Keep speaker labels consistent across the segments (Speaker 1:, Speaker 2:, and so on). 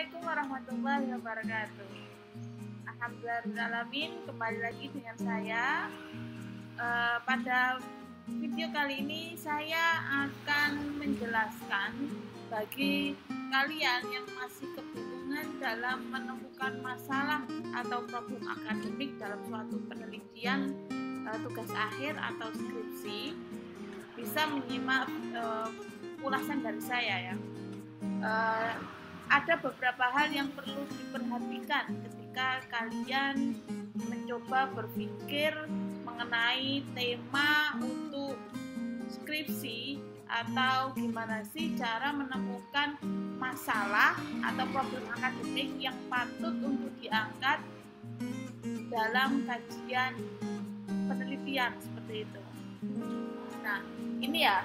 Speaker 1: Assalamualaikum warahmatullahi wabarakatuh. Alhamdulillahirrahmanirrahim, kembali lagi dengan saya. Pada video kali ini saya akan menjelaskan bagi kalian yang masih kebingungan dalam menemukan masalah atau problem akademik dalam suatu penelitian, tugas akhir atau skripsi, bisa menyimak ulasan dari saya ya. Ada beberapa hal yang perlu diperhatikan ketika kalian mencoba berpikir mengenai tema untuk skripsi atau gimana sih cara menemukan masalah atau problem akademik yang patut untuk diangkat dalam kajian penelitian seperti itu. Nah, ini ya,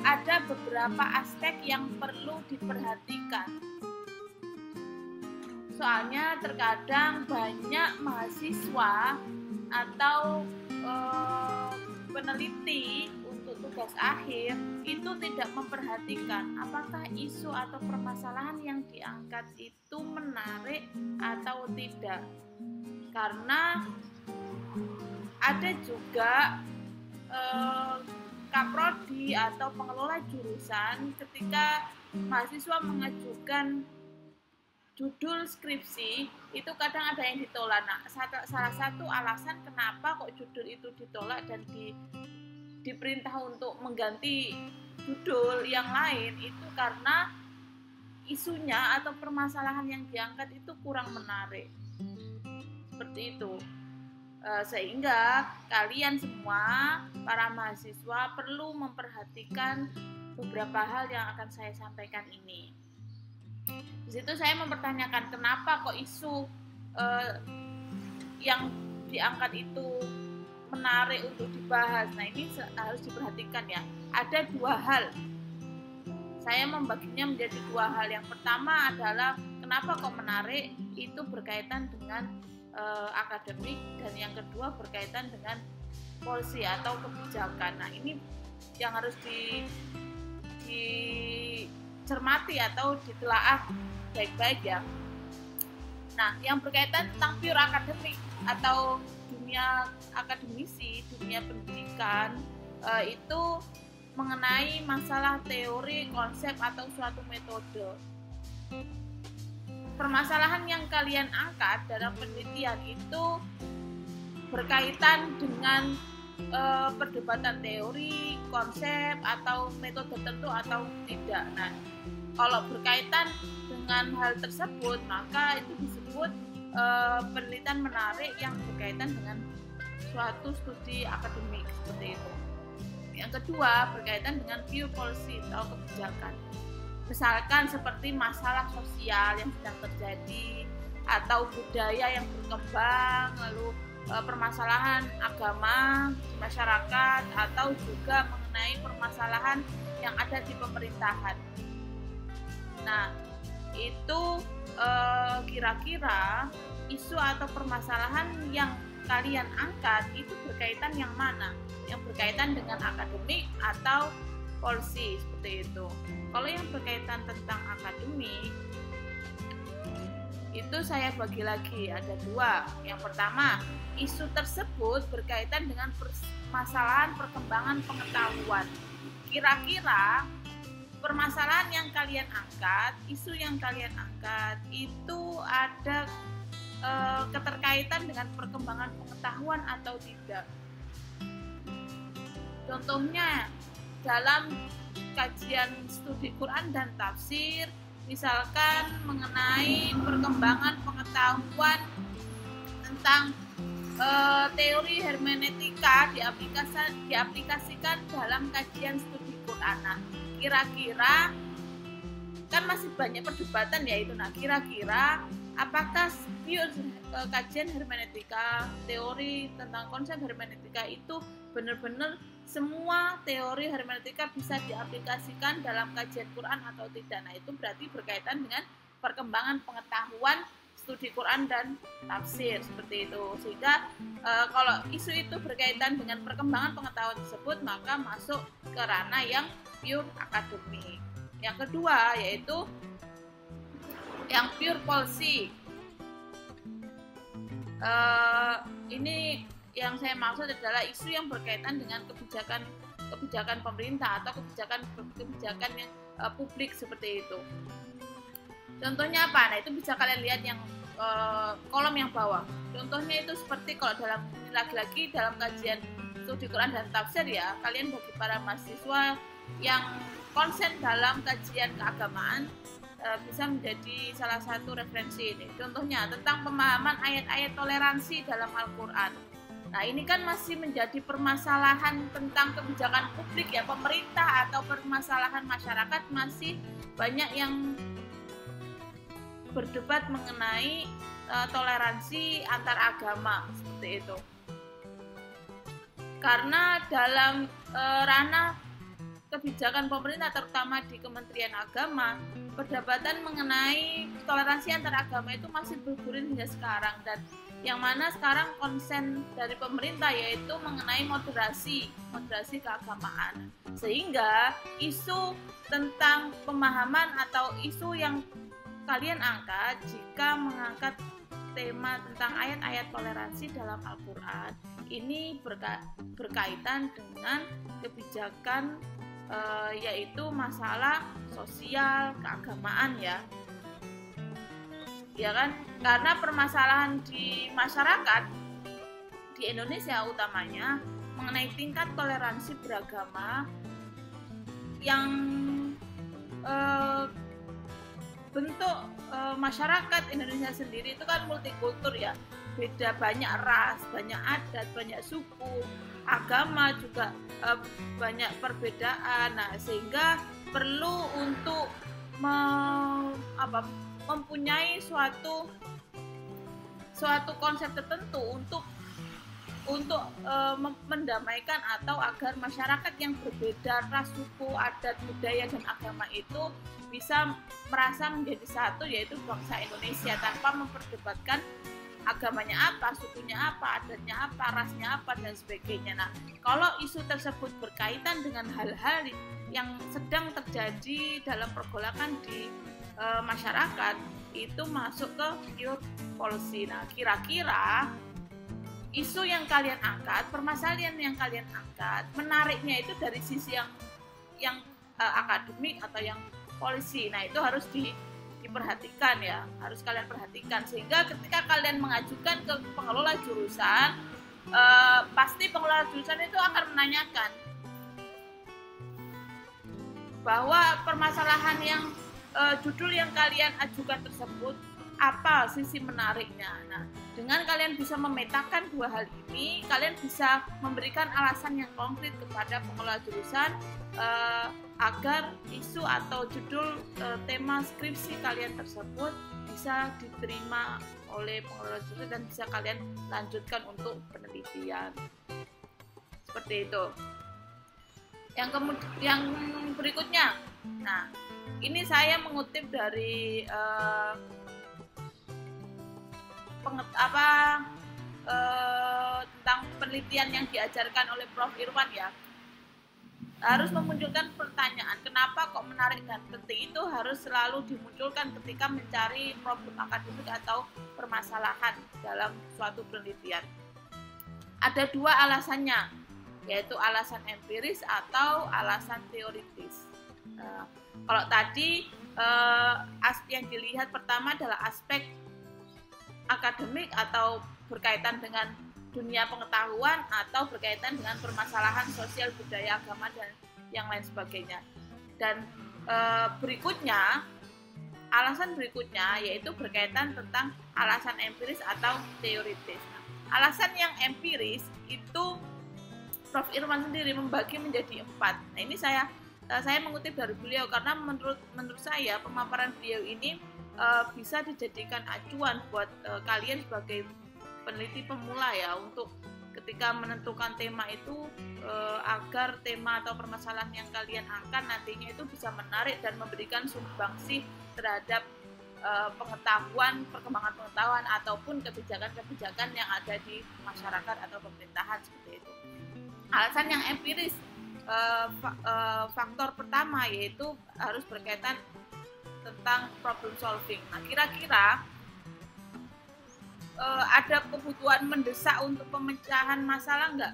Speaker 1: ada beberapa aspek yang perlu diperhatikan. Soalnya terkadang banyak mahasiswa atau peneliti untuk tugas akhir itu tidak memperhatikan apakah isu atau permasalahan yang diangkat itu menarik atau tidak. Karena ada juga kaprodi atau pengelola jurusan ketika mahasiswa mengajukan judul skripsi itu kadang ada yang ditolak. Nah, salah satu alasan kenapa kok judul itu ditolak dan diperintah untuk mengganti judul yang lain itu karena isunya atau permasalahan yang diangkat itu kurang menarik. Seperti itu. Sehingga kalian semua para mahasiswa perlu memperhatikan beberapa hal yang akan saya sampaikan ini. Di situ saya mempertanyakan kenapa kok isu yang diangkat itu menarik untuk dibahas. Nah, ini harus diperhatikan ya. Ada dua hal. Saya membaginya menjadi dua hal. Yang pertama adalah kenapa kok menarik, itu berkaitan dengan akademik, dan yang kedua berkaitan dengan policy atau kebijakan. Nah, ini yang harus dicermati atau ditelaah baik-baik ya. Nah, yang berkaitan tentang pure akademik atau dunia akademisi, dunia pendidikan, itu mengenai masalah teori, konsep atau suatu metode. Permasalahan yang kalian angkat dalam penelitian itu berkaitan dengan perdebatan teori, konsep, atau metode tertentu atau tidak. Nah, kalau berkaitan dengan hal tersebut, maka itu disebut penelitian menarik yang berkaitan dengan suatu studi akademik seperti itu. Yang kedua, berkaitan dengan pure policy atau kebijakan. Misalkan seperti masalah sosial yang sedang terjadi atau budaya yang berkembang, lalu permasalahan agama di masyarakat atau juga mengenai permasalahan yang ada di pemerintahan. Nah, itu kira-kira isu atau permasalahan yang kalian angkat itu berkaitan yang mana? Yang berkaitan dengan akademik atau policy seperti itu. Kalau yang berkaitan tentang akademik itu saya bagi lagi ada dua. Yang pertama, isu tersebut berkaitan dengan permasalahan perkembangan pengetahuan. Kira-kira permasalahan yang kalian angkat, isu yang kalian angkat itu ada keterkaitan dengan perkembangan pengetahuan atau tidak. Contohnya dalam kajian studi Quran dan tafsir, misalkan mengenai perkembangan pengetahuan tentang teori hermeneutika diaplikasikan dalam kajian studi Quran. Nah, kira-kira kan masih banyak perdebatan ya itu. Nah, kira-kira apakah pure kajian hermeneutika, teori tentang konsep hermeneutika itu benar-benar semua teori hermeneutika bisa diaplikasikan dalam kajian Quran atau tidak? Nah, itu berarti berkaitan dengan perkembangan pengetahuan studi Quran dan tafsir seperti itu. Sehingga kalau isu itu berkaitan dengan perkembangan pengetahuan tersebut, maka masuk ke ranah yang pure akademik. Yang kedua yaitu Yang pure policy, ini yang saya maksud adalah isu yang berkaitan dengan kebijakan pemerintah atau kebijakan yang publik seperti itu. Contohnya apa? Nah, itu bisa kalian lihat yang kolom yang bawah. Contohnya itu seperti kalau lagi-lagi dalam kajian studi Quran dan tafsir ya, kalian bagi para mahasiswa yang konsen dalam kajian keagamaan bisa menjadi salah satu referensi ini. Contohnya tentang pemahaman ayat-ayat toleransi dalam Al-Quran. Nah, ini kan masih menjadi permasalahan tentang kebijakan publik ya, pemerintah atau permasalahan masyarakat masih banyak yang berdebat mengenai toleransi antar agama seperti itu. Karena dalam ranah kebijakan pemerintah terutama di Kementerian Agama, perdebatan mengenai toleransi antar agama itu masih bergulir hingga sekarang, dan yang mana sekarang konsen dari pemerintah yaitu mengenai moderasi keagamaan, sehingga isu tentang pemahaman atau isu yang kalian angkat jika mengangkat tema tentang ayat-ayat toleransi dalam Al-Quran ini berkaitan dengan kebijakan yaitu masalah sosial keagamaan ya kan, karena permasalahan di masyarakat di Indonesia utamanya mengenai tingkat toleransi beragama yang bentuk masyarakat Indonesia sendiri itu kan multikultur ya, beda banyak ras, banyak adat, banyak suku, agama juga banyak perbedaan. Nah, sehingga perlu untuk mempunyai suatu konsep tertentu untuk mendamaikan atau agar masyarakat yang berbeda ras, suku, adat, budaya, dan agama itu bisa merasa menjadi satu, yaitu bangsa Indonesia, tanpa memperdebatkan agamanya apa, sukunya apa, adatnya apa, rasnya apa, dan sebagainya. Nah, kalau isu tersebut berkaitan dengan hal-hal yang sedang terjadi dalam pergolakan di masyarakat, itu masuk ke pure policy. Nah, kira-kira isu yang kalian angkat, permasalahan yang kalian angkat, menariknya itu dari sisi yang akademik atau yang policy. Nah, itu harus diperhatikan ya, harus kalian perhatikan, sehingga ketika kalian mengajukan ke pengelola jurusan, pasti pengelola jurusan itu akan menanyakan bahwa permasalahan yang judul yang kalian ajukan tersebut apa sisi menariknya. Nah, dengan kalian bisa memetakan dua hal ini, kalian bisa memberikan alasan yang konkret kepada pengelola jurusan agar isu atau judul tema skripsi kalian tersebut bisa diterima oleh pengelola jurusan dan bisa kalian lanjutkan untuk penelitian. Seperti itu. Yang berikutnya, nah ini saya mengutip dari tentang penelitian yang diajarkan oleh Prof. Irwan ya, harus memunculkan pertanyaan kenapa kok menarik dan penting itu harus selalu dimunculkan ketika mencari problem akademik atau permasalahan dalam suatu penelitian. Ada dua alasannya, yaitu alasan empiris atau alasan teoritis. Kalau tadi yang dilihat pertama adalah aspek akademik atau berkaitan dengan dunia pengetahuan atau berkaitan dengan permasalahan sosial, budaya, agama, dan yang lain sebagainya. Dan alasan berikutnya yaitu berkaitan tentang alasan empiris atau teoritis. Nah, alasan yang empiris itu Prof. Irwan sendiri membagi menjadi 4. Nah, ini saya mengutip dari beliau karena menurut saya pemaparan beliau ini bisa dijadikan acuan buat kalian sebagai peneliti pemula ya, untuk ketika menentukan tema itu agar tema atau permasalahan yang kalian angkat nantinya itu bisa menarik dan memberikan sumbangsi terhadap perkembangan pengetahuan ataupun kebijakan-kebijakan yang ada di masyarakat atau pemerintahan seperti itu. Alasan yang empiris, faktor pertama yaitu harus berkaitan tentang problem solving. Nah, kira-kira ada kebutuhan mendesak untuk pemecahan masalah nggak?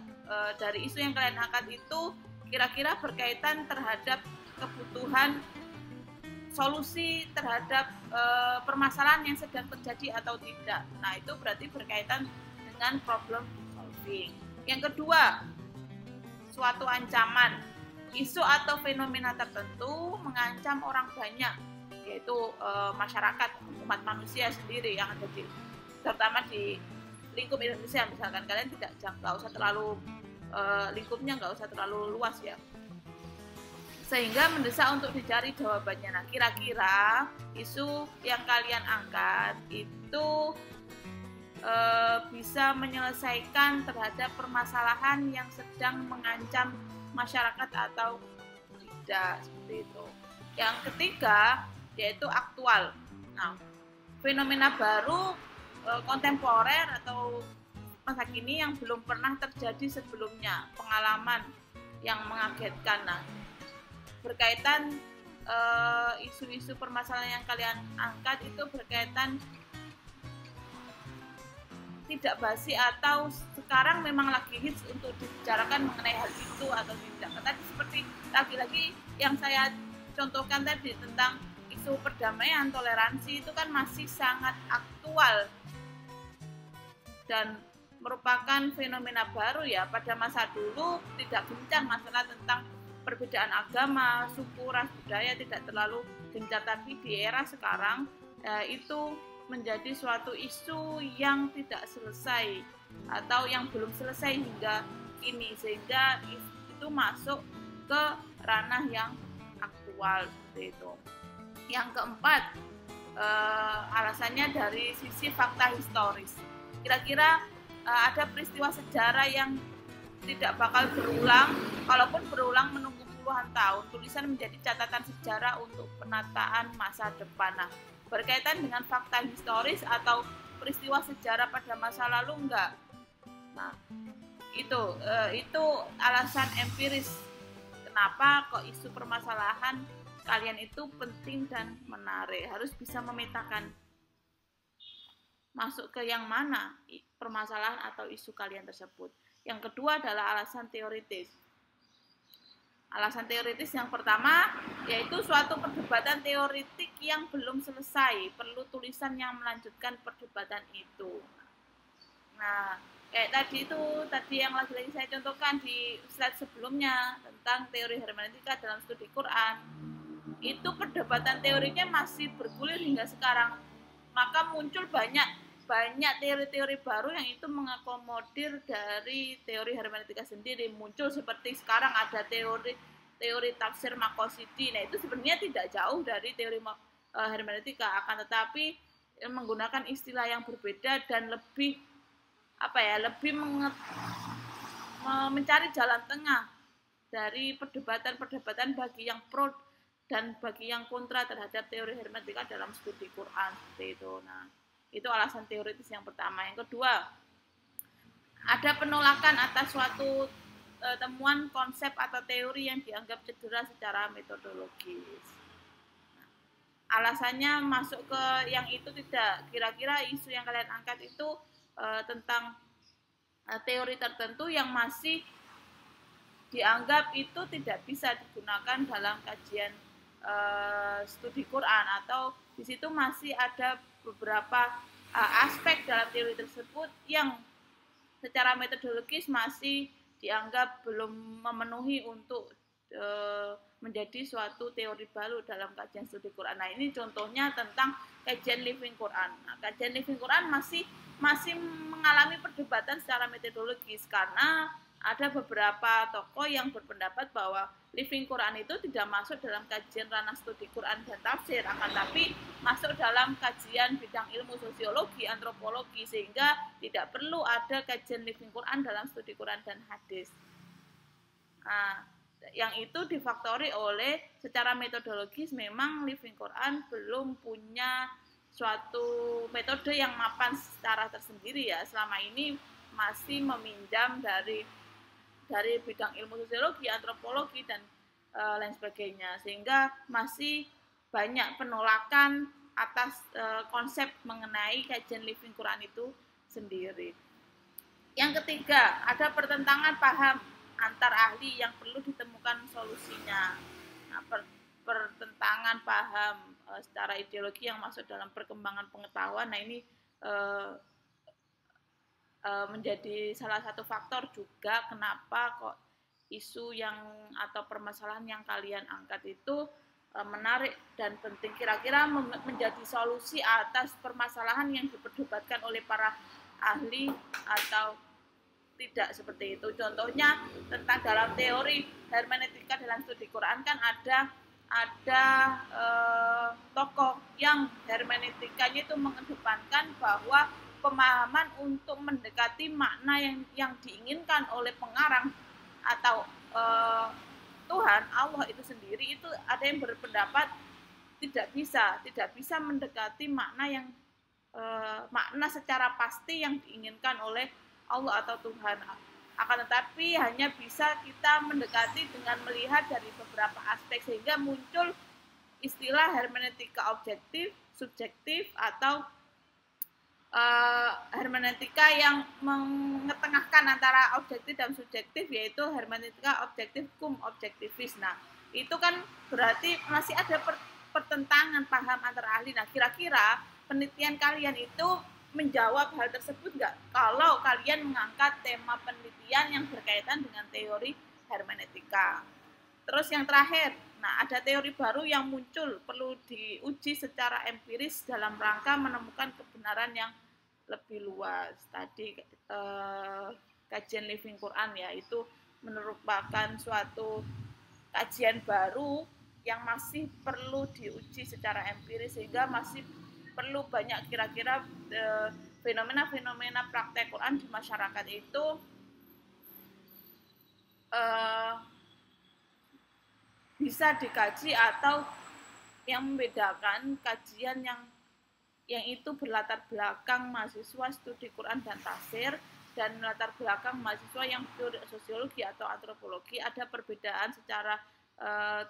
Speaker 1: Dari isu yang kalian angkat itu kira-kira berkaitan terhadap kebutuhan solusi terhadap permasalahan yang sedang terjadi atau tidak. Nah, itu berarti berkaitan dengan problem solving. Yang kedua, suatu ancaman. Isu atau fenomena tertentu mengancam orang banyak, yaitu masyarakat, umat manusia sendiri yang ada di, terutama di lingkup Indonesia. Misalkan kalian nggak usah terlalu lingkupnya nggak usah terlalu luas ya, sehingga mendesak untuk dicari jawabannya. Nah, kira-kira isu yang kalian angkat itu bisa menyelesaikan terhadap permasalahan yang sedang mengancam masyarakat atau tidak, seperti itu. Yang ketiga yaitu aktual. Nah, fenomena baru kontemporer atau masa kini yang belum pernah terjadi sebelumnya, pengalaman yang mengagetkan. Nah, berkaitan isu-isu permasalahan yang kalian angkat itu berkaitan tidak basi atau sekarang memang lagi hits untuk dibicarakan mengenai hal itu atau tidak. Tadi seperti lagi-lagi yang saya contohkan tadi tentang isu perdamaian, toleransi itu kan masih sangat aktual dan merupakan fenomena baru ya. Pada masa dulu tidak gencar masalah tentang perbedaan agama, suku, ras, budaya tidak terlalu gencar, tapi di era sekarang itu menjadi suatu isu yang tidak selesai atau yang belum selesai hingga kini, sehingga itu masuk ke ranah yang aktual, seperti itu. Yang keempat, alasannya dari sisi fakta historis. Kira-kira ada peristiwa sejarah yang tidak bakal berulang, kalaupun berulang menunggu puluhan tahun. Tulisan menjadi catatan sejarah untuk penataan masa depan. Nah, berkaitan dengan fakta historis atau peristiwa sejarah pada masa lalu enggak? Nah, itu alasan empiris kenapa kok isu permasalahan kalian itu penting dan menarik. Harus bisa memetakan masuk ke yang mana permasalahan atau isu kalian tersebut. Yang kedua adalah alasan teoritis. Alasan teoritis yang pertama yaitu suatu perdebatan teoritik yang belum selesai, perlu tulisan yang melanjutkan perdebatan itu. Nah, kayak tadi yang lagi-lagi saya contohkan di slide sebelumnya tentang teori hermeneutika dalam studi Quran. Itu perdebatan teorinya masih bergulir hingga sekarang. Maka muncul banyak teori-teori baru yang itu mengakomodir dari teori hermeneutika sendiri. Muncul seperti sekarang ada teori tafsir Maqqasidi. Nah, itu sebenarnya tidak jauh dari teori hermeneutika, akan tetapi menggunakan istilah yang berbeda dan lebih mencari jalan tengah dari perdebatan bagi yang pro dan bagi yang kontra terhadap teori hermeneutika dalam studi Quran, seperti itu. Nah, itu alasan teoritis yang pertama. Yang kedua, ada penolakan atas suatu temuan konsep atau teori yang dianggap cedera secara metodologis. Nah, alasannya masuk ke yang itu tidak. Kira-kira isu yang kalian angkat itu tentang teori tertentu yang masih dianggap itu tidak bisa digunakan dalam kajian studi Quran, atau di situ masih ada beberapa aspek dalam teori tersebut yang secara metodologis masih dianggap belum memenuhi untuk menjadi suatu teori baru dalam kajian studi Quran. Nah, ini contohnya tentang kajian Living Quran. Nah, kajian Living Quran masih mengalami perdebatan secara metodologis karena ada beberapa tokoh yang berpendapat bahwa Living Quran itu tidak masuk dalam kajian ranah studi Quran dan tafsir, akan tapi masuk dalam kajian bidang ilmu sosiologi, antropologi, sehingga tidak perlu ada kajian Living Quran dalam studi Quran dan hadis. Nah, yang itu difaktori oleh secara metodologis memang Living Quran belum punya suatu metode yang mapan secara tersendiri ya. Selama ini masih meminjam dari bidang ilmu sosiologi, antropologi, dan lain sebagainya, sehingga masih banyak penolakan atas konsep mengenai kajian living Quran itu sendiri. Yang ketiga, ada pertentangan paham antar ahli yang perlu ditemukan solusinya. Nah, pertentangan paham secara ideologi yang masuk dalam perkembangan pengetahuan. Nah, ini menjadi salah satu faktor juga kenapa kok isu yang atau permasalahan yang kalian angkat itu menarik dan penting. Kira-kira menjadi solusi atas permasalahan yang diperdebatkan oleh para ahli atau tidak seperti itu. Contohnya tentang dalam teori hermeneutika dalam studi Quran kan ada tokoh yang hermeneutikanya itu mengedepankan bahwa pemahaman untuk mendekati makna yang diinginkan oleh pengarang atau Tuhan Allah itu sendiri, itu ada yang berpendapat tidak bisa mendekati makna yang makna secara pasti yang diinginkan oleh Allah atau Tuhan. Akan tetapi hanya bisa kita mendekati dengan melihat dari beberapa aspek, sehingga muncul istilah hermeneutika objektif, subjektif, atau hermeneutika yang mengetengahkan antara objektif dan subjektif, yaitu hermeneutika objektif cum objektivis. Nah, itu kan berarti masih ada pertentangan paham antara ahli. Nah, kira-kira penelitian kalian itu menjawab hal tersebut nggak? Kalau kalian mengangkat tema penelitian yang berkaitan dengan teori hermeneutika. Terus yang terakhir, nah ada teori baru yang muncul, perlu diuji secara empiris dalam rangka menemukan kebenaran yang lebih luas. Tadi kajian living Quran ya, itu merupakan suatu kajian baru yang masih perlu diuji secara empiris, sehingga masih perlu banyak kira-kira fenomena-fenomena praktek Quran di masyarakat itu bisa dikaji, atau yang membedakan kajian yang itu berlatar belakang mahasiswa studi Quran dan tafsir dan latar belakang mahasiswa yang sosiologi atau antropologi. Ada perbedaan secara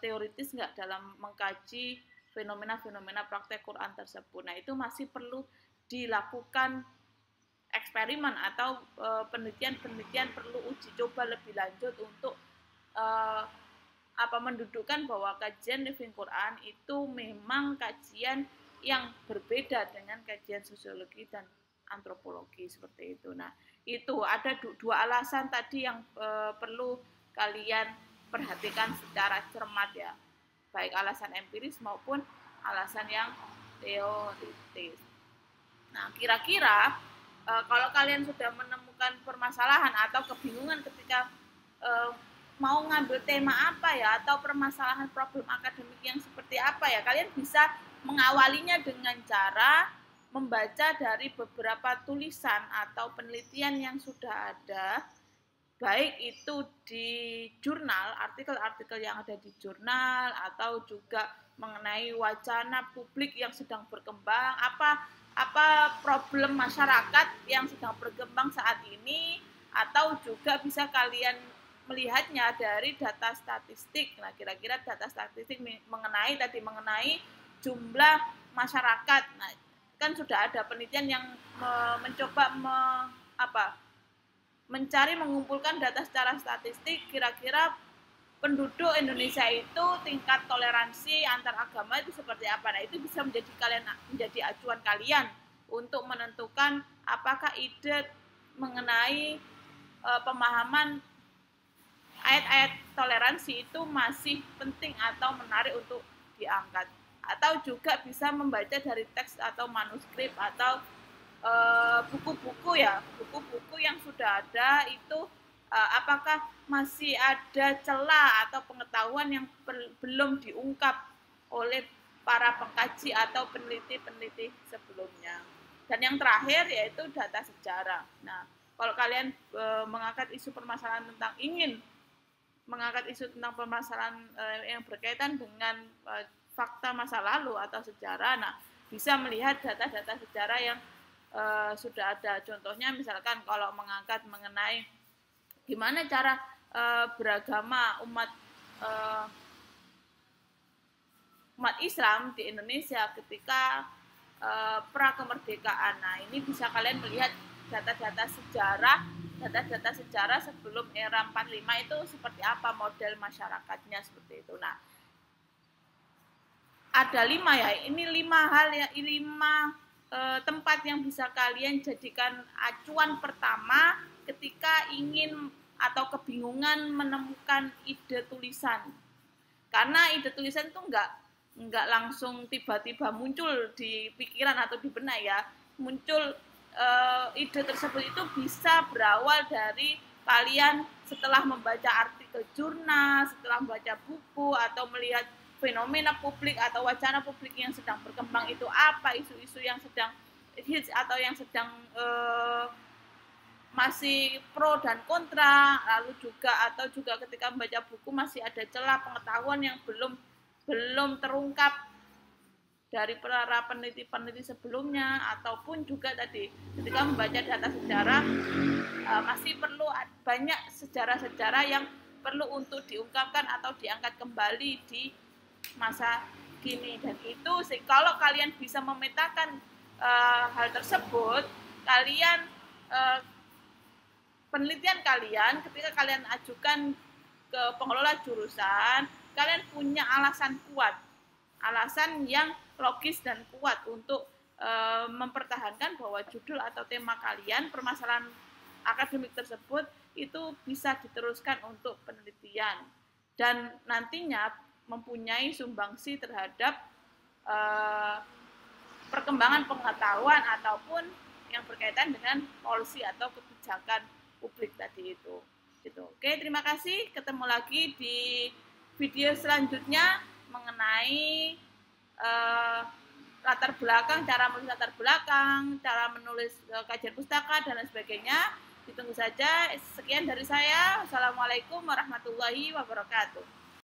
Speaker 1: teoritis nggak dalam mengkaji fenomena-fenomena praktek Quran tersebut. Nah, itu masih perlu dilakukan eksperimen atau penelitian perlu uji coba lebih lanjut untuk mendudukkan bahwa kajian living Quran itu memang kajian yang berbeda dengan kajian sosiologi dan antropologi seperti itu. Nah, itu ada dua alasan tadi yang perlu kalian perhatikan secara cermat ya, baik alasan empiris maupun alasan yang teoritis. Nah, kira-kira kalau kalian sudah menemukan permasalahan atau kebingungan ketika mau ngambil tema apa ya, atau permasalahan problem akademik yang seperti apa ya, kalian bisa mengawalinya dengan cara membaca dari beberapa tulisan atau penelitian yang sudah ada, baik itu di jurnal, artikel-artikel yang ada di jurnal, atau juga mengenai wacana publik yang sedang berkembang, apa problem masyarakat yang sedang berkembang saat ini, atau juga bisa kalian melihatnya dari data statistik. Nah, kira-kira data statistik mengenai jumlah masyarakat. Nah, kan sudah ada penelitian yang mencoba mencari mengumpulkan data secara statistik, kira-kira penduduk Indonesia itu tingkat toleransi antar agama itu seperti apa. Nah, itu bisa menjadi acuan kalian untuk menentukan apakah ide mengenai pemahaman ayat-ayat toleransi itu masih penting atau menarik untuk diangkat. Atau juga bisa membaca dari teks atau manuskrip atau buku-buku yang sudah ada itu, apakah masih ada celah atau pengetahuan yang belum diungkap oleh para pengkaji atau peneliti-peneliti sebelumnya. Dan yang terakhir yaitu data sejarah. Nah, kalau kalian mengangkat isu permasalahan permasalahan yang berkaitan dengan fakta masa lalu atau sejarah, nah bisa melihat data-data sejarah yang sudah ada. Contohnya misalkan kalau mengangkat mengenai gimana cara beragama umat umat Islam di Indonesia ketika pra kemerdekaan. Nah, ini bisa kalian melihat data-data sejarah sebelum era 45 itu seperti apa model masyarakatnya seperti itu. Nah, ada 5 ya. Ini 5 hal ya, 5 tempat yang bisa kalian jadikan acuan pertama ketika ingin atau kebingungan menemukan ide tulisan. Karena ide tulisan itu nggak langsung tiba-tiba muncul di pikiran atau di benak ya. Muncul ide tersebut itu bisa berawal dari kalian setelah membaca artikel jurnal, setelah membaca buku, atau melihat fenomena publik atau wacana publik yang sedang berkembang itu apa, isu-isu yang sedang hits atau yang sedang masih pro dan kontra, lalu juga atau juga ketika membaca buku masih ada celah pengetahuan yang belum terungkap dari para peneliti-peneliti sebelumnya, ataupun juga tadi ketika membaca data sejarah masih perlu banyak sejarah-sejarah yang perlu untuk diungkapkan atau diangkat kembali di masa kini. Dan itu kalau kalian bisa memetakan hal tersebut, kalian penelitian kalian ketika kalian ajukan ke pengelola jurusan, kalian punya alasan kuat, alasan yang logis dan kuat untuk mempertahankan bahwa judul atau tema kalian, permasalahan akademik tersebut itu bisa diteruskan untuk penelitian dan nantinya mempunyai sumbangsi terhadap perkembangan pengetahuan ataupun yang berkaitan dengan polisi atau kebijakan publik tadi itu. Gitu. Oke, terima kasih. Ketemu lagi di video selanjutnya mengenai latar belakang, cara menulis latar belakang, cara menulis kajian pustaka dan lain sebagainya. Ditunggu saja. Sekian dari saya. Assalamualaikum warahmatullahi wabarakatuh.